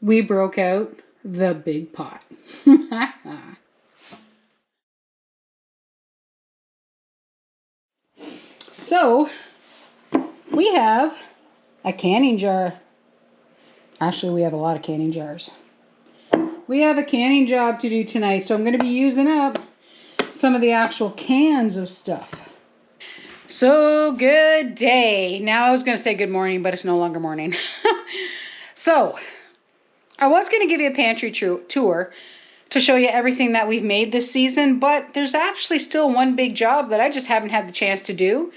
we broke out the big pot. So, we have a canning jar. Actually, we have a lot of canning jars. We have a canning job to do tonight, so I'm going to be using up some of the actual cans of stuff. So, good day. Now, I was going to say good morning, but it's no longer morning. So, I was going to give you a pantry tour to show you everything that we've made this season, but there's actually still one big job that I just haven't had the chance to do,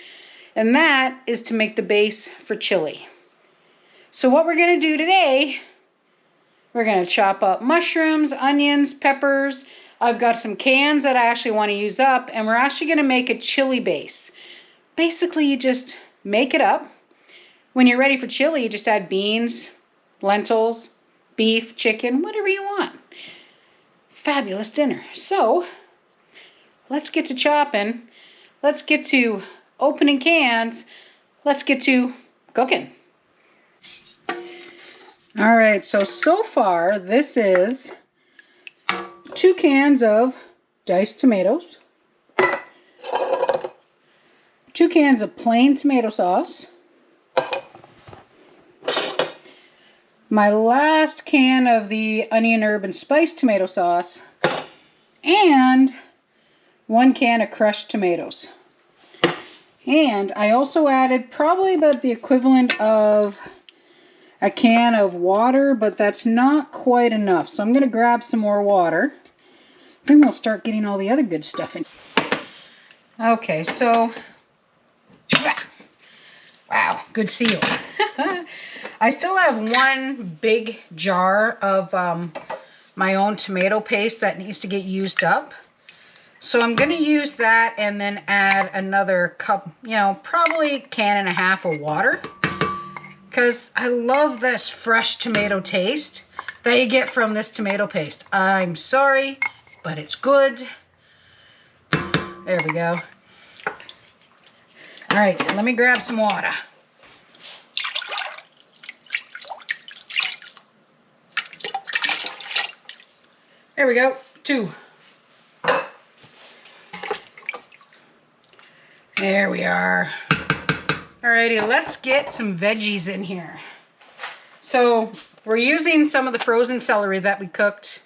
and that is to make the base for chili. So what we're going to do today, we're going to chop up mushrooms, onions, peppers. I've got some cans that I actually want to use up, and we're actually going to make a chili base. Basically, you just make it up. When you're ready for chili, you just add beans, lentils, beef, chicken, whatever you want. Fabulous dinner. So, let's get to chopping. Let's get to opening cans. Let's get to cooking. All right, so far this is 2 cans of diced tomatoes, 2 cans of plain tomato sauce, my last can of the onion, herb, and spice tomato sauce, and 1 can of crushed tomatoes. And I also added probably about the equivalent of a can of water, but that's not quite enough. So I'm going to grab some more water. Then we'll start getting all the other good stuff in. Okay, so, wow, good seal. I still have 1 big jar of my own tomato paste that needs to get used up. So I'm going to use that and then add another cup, probably a can and a half of water. Because I love this fresh tomato taste that you get from this tomato paste. I'm sorry, but it's good. There we go. All right, so let me grab some water. There we go, 2. There we are. Alrighty, let's get some veggies in here. So we're using some of the frozen celery that we cut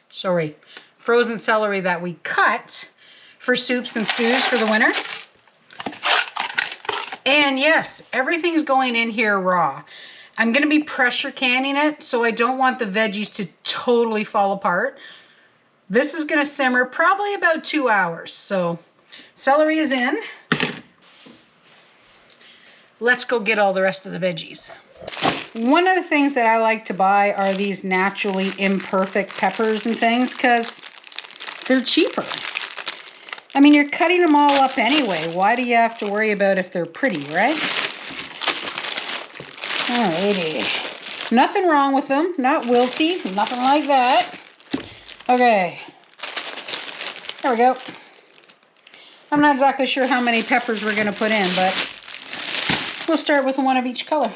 for soups and stews for the winter. And yes, everything's going in here raw. I'm going to be pressure canning it, so I don't want the veggies to totally fall apart. This is going to simmer probably about 2 hours. So celery is in. Let's go get all the rest of the veggies. One of the things that I like to buy are these naturally imperfect peppers and things because they're cheaper. I mean, you're cutting them all up anyway. Why do you have to worry about if they're pretty, right? Alrighty. Nothing wrong with them. Not wilty. Nothing like that. Okay. There we go. I'm not exactly sure how many peppers we're going to put in, but we'll start with 1 of each color.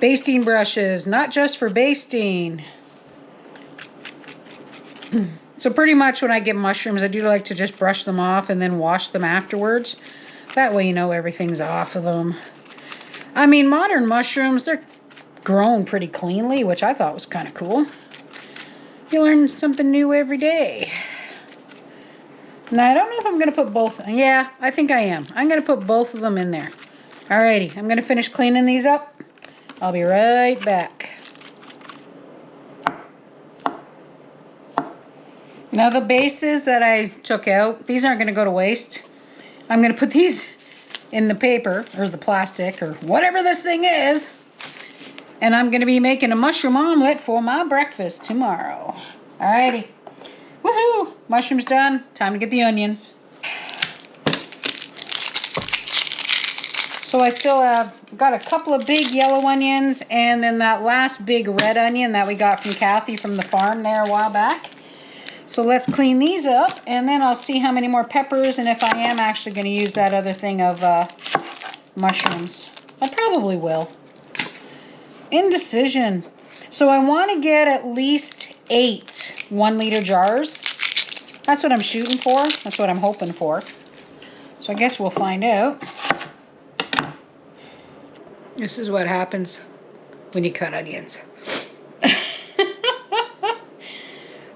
Basting brushes, not just for basting. So pretty much when I get mushrooms, I do like to just brush them off and then wash them afterwards. That way you know everything's off of them. I mean, modern mushrooms, they're grown pretty cleanly, which I thought was kind of cool. You learn something new every day. Now, I don't know if I'm going to put both. Yeah, I think I am. I'm going to put both of them in there. Alrighty, I'm gonna finish cleaning these up. I'll be right back. Now the bases that I took out, these aren't gonna go to waste. I'm gonna put these in the paper or the plastic or whatever this thing is. And I'm gonna be making a mushroom omelet for my breakfast tomorrow. Alrighty. Woohoo! Mushrooms done. Time to get the onions. So I still have got a couple of big yellow onions and then that last big red onion that we got from Kathy from the farm there a while back. So let's clean these up and then I'll see how many more peppers and if I am actually going to use that other thing of mushrooms. I probably will. Indecision. So I want to get at least 8 1-liter jars. That's what I'm shooting for. That's what I'm hoping for. So I guess we'll find out. This is what happens when you cut onions.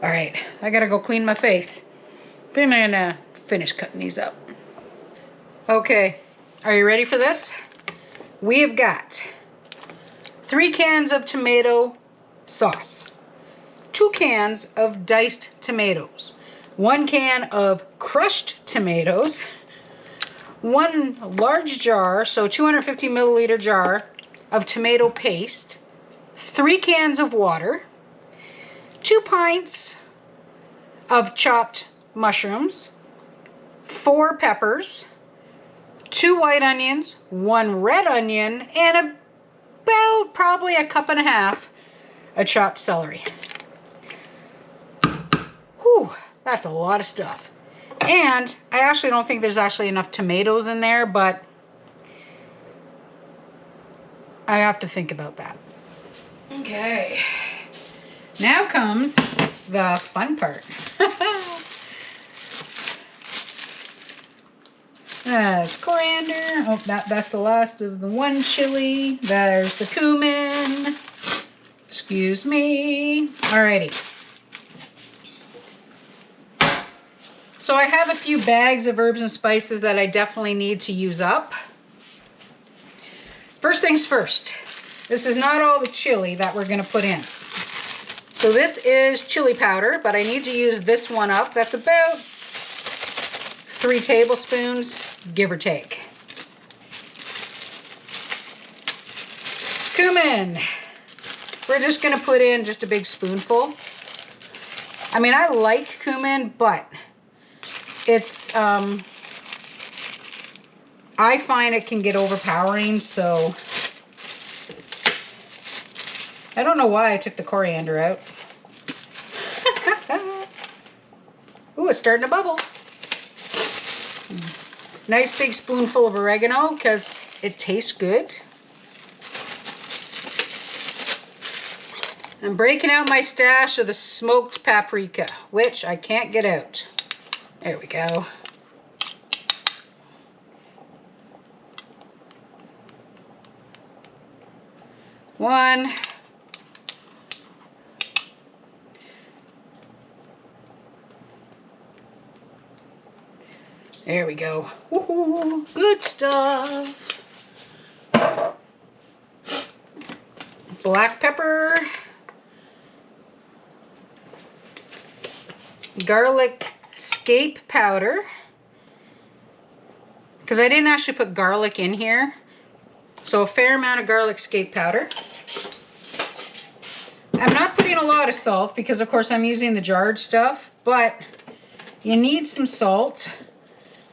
All right, I gotta go clean my face. Then I'm gonna finish cutting these up. Okay, are you ready for this? We have got 3 cans of tomato sauce, 2 cans of diced tomatoes, 1 can of crushed tomatoes, 1 large jar, so 250 milliliter jar of tomato paste, 3 cans of water, 2 pints of chopped mushrooms, 4 peppers, 2 white onions, 1 red onion, and about probably a cup and a half of chopped celery. Whew, that's a lot of stuff. And I actually don't think there's actually enough tomatoes in there, but I have to think about that. Okay. Now comes the fun part. That's coriander. Oh, that's the last of the 1 chili. There's the cumin. Excuse me. Alrighty. So I have a few bags of herbs and spices that I definitely need to use up. First things first. This is not all the chili that we're going to put in. So this is chili powder, but I need to use this one up. That's about 3 tablespoons, give or take. Cumin. We're just going to put in just a big spoonful. I mean, I like cumin, but it's, I find it can get overpowering, so I don't know why I took the coriander out. Ooh, it's starting to bubble. Nice big spoonful of oregano because it tastes good. I'm breaking out my stash of the smoked paprika, which I can't get out. There we go. One. There we go. Woohoo, good stuff. Black pepper. Garlic scape powder. Because I didn't actually put garlic in here. So a fair amount of garlic scape powder. I'm not putting a lot of salt because of course I'm using the jarred stuff, but you need some salt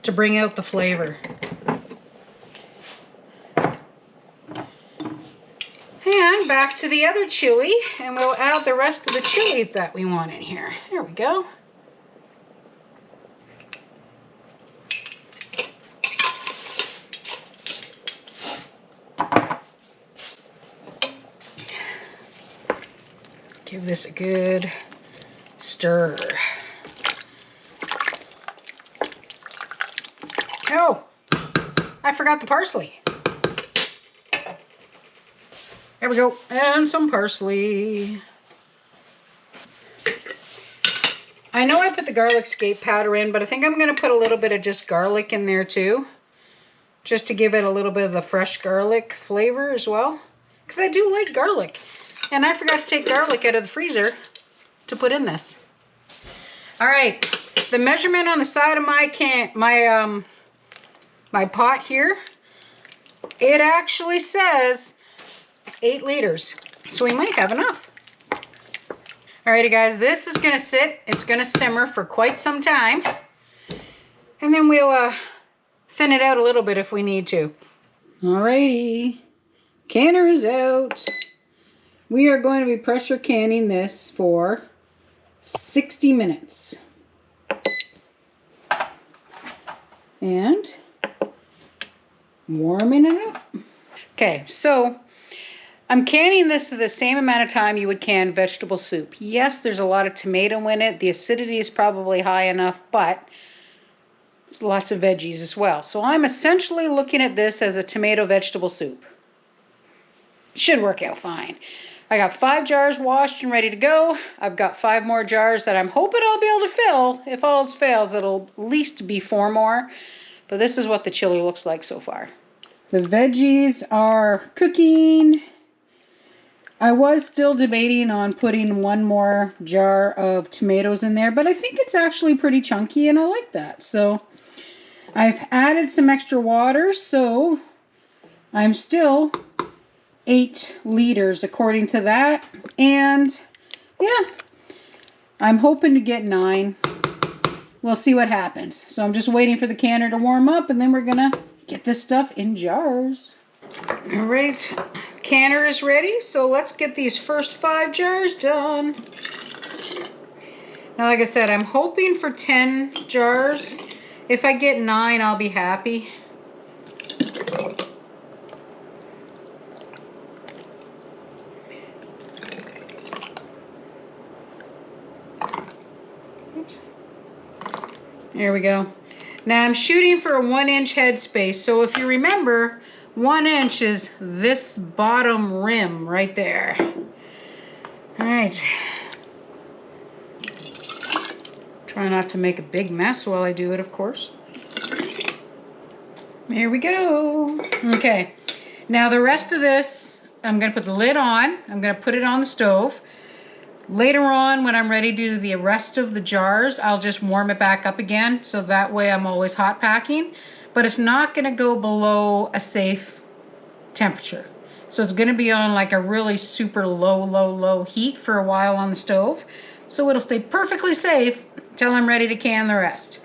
to bring out the flavor. And back to the other chili, and we'll add the rest of the chili that we want in here. There we go. Give this a good stir. Oh, I forgot the parsley. There we go, and some parsley. I know I put the garlic scape powder in, but I think I'm gonna put a little bit of just garlic in there too. just to give it a little bit of the fresh garlic flavor as well. Because I do like garlic. And I forgot to take garlic out of the freezer to put in this. All right, the measurement on the side of my pot here, it actually says 8 liters. So we might have enough. Alrighty guys, this is gonna sit, it's gonna simmer for quite some time. And then we'll thin it out a little bit if we need to. Alrighty, canner is out. We are going to be pressure canning this for 60 minutes. And warming it up. Okay, so I'm canning this to the same amount of time you would can vegetable soup. Yes, there's a lot of tomato in it. The acidity is probably high enough, but it's lots of veggies as well. So I'm essentially looking at this as a tomato vegetable soup. Should work out fine. I got 5 jars washed and ready to go. I've got 5 more jars that I'm hoping I'll be able to fill. If all else fails, it'll at least be 4 more. But this is what the chili looks like so far. The veggies are cooking. I was still debating on putting 1 more jar of tomatoes in there, but I think it's actually pretty chunky and I like that. So I've added some extra water, so I'm still 8 liters according to that. And yeah, I'm hoping to get 9. We'll see what happens. So I'm just waiting for the canner to warm up and then we're gonna get this stuff in jars. All right, canner is ready. So let's get these first 5 jars done. Now, like I said, I'm hoping for 10 jars. If I get 9, I'll be happy. Oops. There we go. Now I'm shooting for a 1-inch headspace. So if you remember, 1 inch is this bottom rim right there. All right. Try not to make a big mess while I do it, of course. There we go. Okay. Now the rest of this, I'm going to put the lid on. I'm going to put it on the stove. Later on, when I'm ready to do the rest of the jars, I'll just warm it back up again. So that way I'm always hot packing. But it's not going to go below a safe temperature. So it's going to be on like a really super low heat for a while on the stove. So it'll stay perfectly safe until I'm ready to can the rest.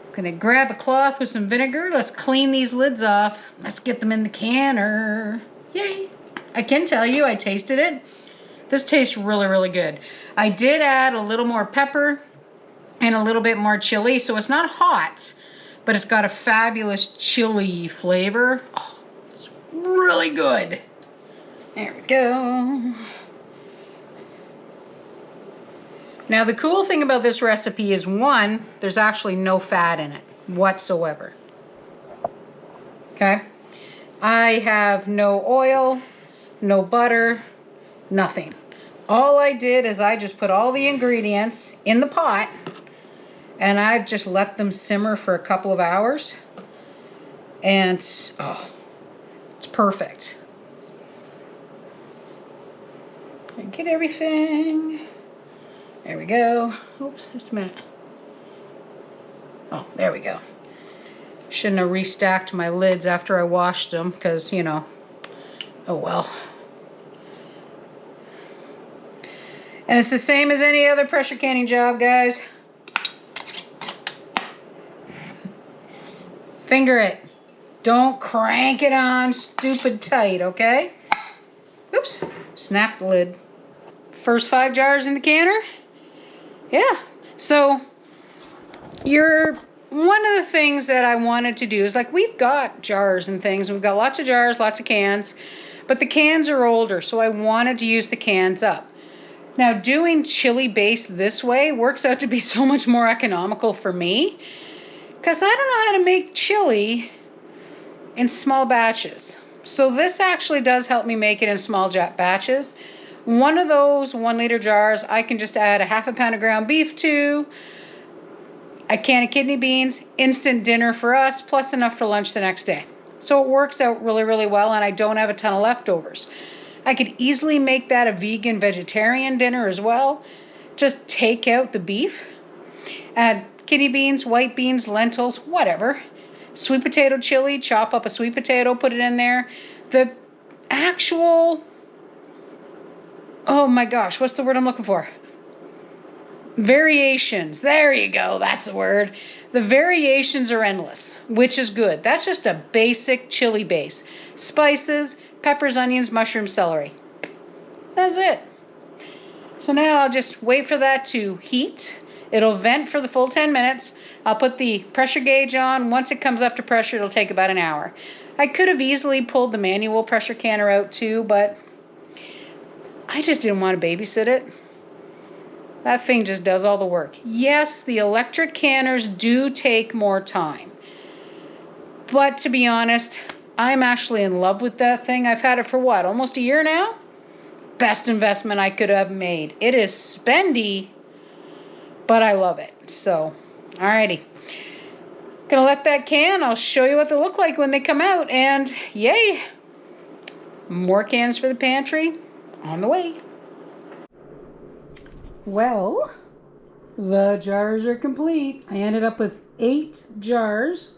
I'm going to grab a cloth with some vinegar. Let's clean these lids off. Let's get them in the canner. Yay! I can tell you, I tasted it. This tastes really good. I did add a little more pepper and a little bit more chili. So it's not hot, but it's got a fabulous chili flavor. Oh, it's really good. There we go. Now the cool thing about this recipe is, 1, there's actually no fat in it whatsoever. Okay? I have no oil, no butter, nothing. All I did is I just put all the ingredients in the pot and I've just let them simmer for a couple of hours. And oh, it's perfect. Get everything. There we go. Oops, just a minute. Oh, there we go. Shouldn't have restacked my lids after I washed them because, you know, oh well. And it's the same as any other pressure canning job, guys. Finger it. Don't crank it on stupid tight, okay? Oops, snap the lid. First 5 jars in the canner. Yeah, so one of the things that I wanted to do is, like, we've got jars and things. We've got lots of jars, lots of cans, but the cans are older, so I wanted to use the cans up. Now, doing Chilli Base this way works out to be so much more economical for me because I don't know how to make chili in small batches. So this actually does help me make it in small batches. One of those 1 liter jars, I can just add a half a pound of ground beef to, a can of kidney beans, instant dinner for us, plus enough for lunch the next day. So it works out really, really well, and I don't have a ton of leftovers. I could easily make that a vegan, vegetarian dinner as well. Just take out the beef, add kidney beans, white beans, lentils, whatever. Sweet potato chili, chop up a sweet potato, put it in there. The actual, oh my gosh, what's the word I'm looking for? Variations. There you go. That's the word. The variations are endless, which is good. That's just a basic chili base. Spices, peppers, onions, mushrooms, celery. That's it. So now I'll just wait for that to heat. It'll vent for the full 10 minutes. I'll put the pressure gauge on. Once it comes up to pressure, it'll take about an hour. I could have easily pulled the manual pressure canner out too, but I just didn't want to babysit it. That thing just does all the work. Yes, the electric canners do take more time. But to be honest, I'm actually in love with that thing. I've had it for what, almost a year now? Best investment I could have made. It is spendy, but I love it. So, alrighty. Gonna let that can. I'll show you what they look like when they come out. And yay! More cans for the pantry on the way. Well, the jars are complete. I ended up with 8 jars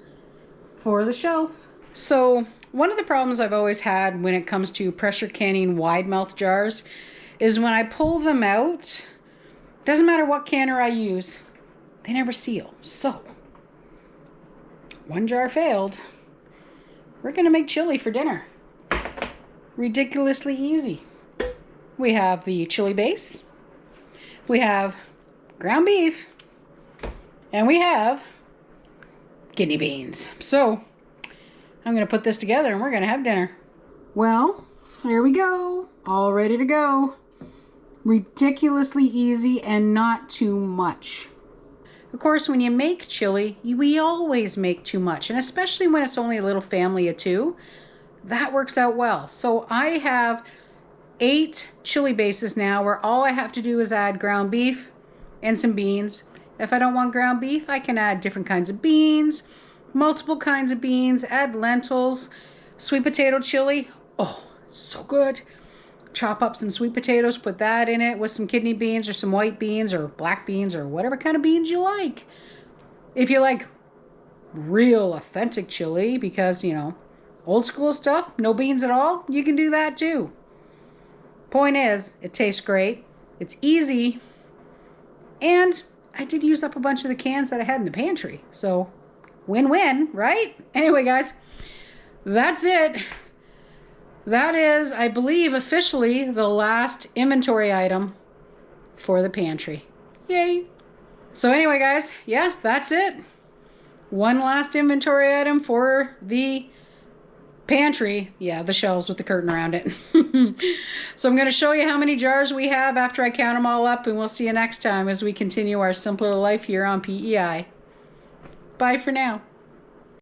for the shelf. So one of the problems I've always had when it comes to pressure canning wide mouth jars is when I pull them out, doesn't matter what canner I use, they never seal. So one jar failed. We're gonna make chili for dinner. Ridiculously easy. We have the chili base. We have ground beef, and we have kidney beans. So I'm going to put this together and we're going to have dinner. Well, here we go. All ready to go. Ridiculously easy and not too much. Of course, when you make chili, we always make too much, and especially when it's only a little family of 2, that works out well. So I have 8 chili bases now where all I have to do is add ground beef and some beans. If I don't want ground beef, I can add different kinds of beans, multiple kinds of beans, add lentils, sweet potato chili. Oh, so good. Chop up some sweet potatoes, put that in it with some kidney beans or some white beans or black beans or whatever kind of beans you like. If you like real authentic chili, because, you know, old school stuff, no beans at all, you can do that too. Point is, it tastes great, it's easy, and I did use up a bunch of the cans that I had in the pantry. So, win-win, right? Anyway, guys, that's it. That is, I believe, officially the last inventory item for the pantry. Yay! So anyway, guys, yeah, that's it. One last inventory item for the pantry. Yeah, the shelves with the curtain around it. So I'm going to show you how many jars we have after I count them all up, and we'll see you next time as we continue our simpler life here on PEI. Bye for now.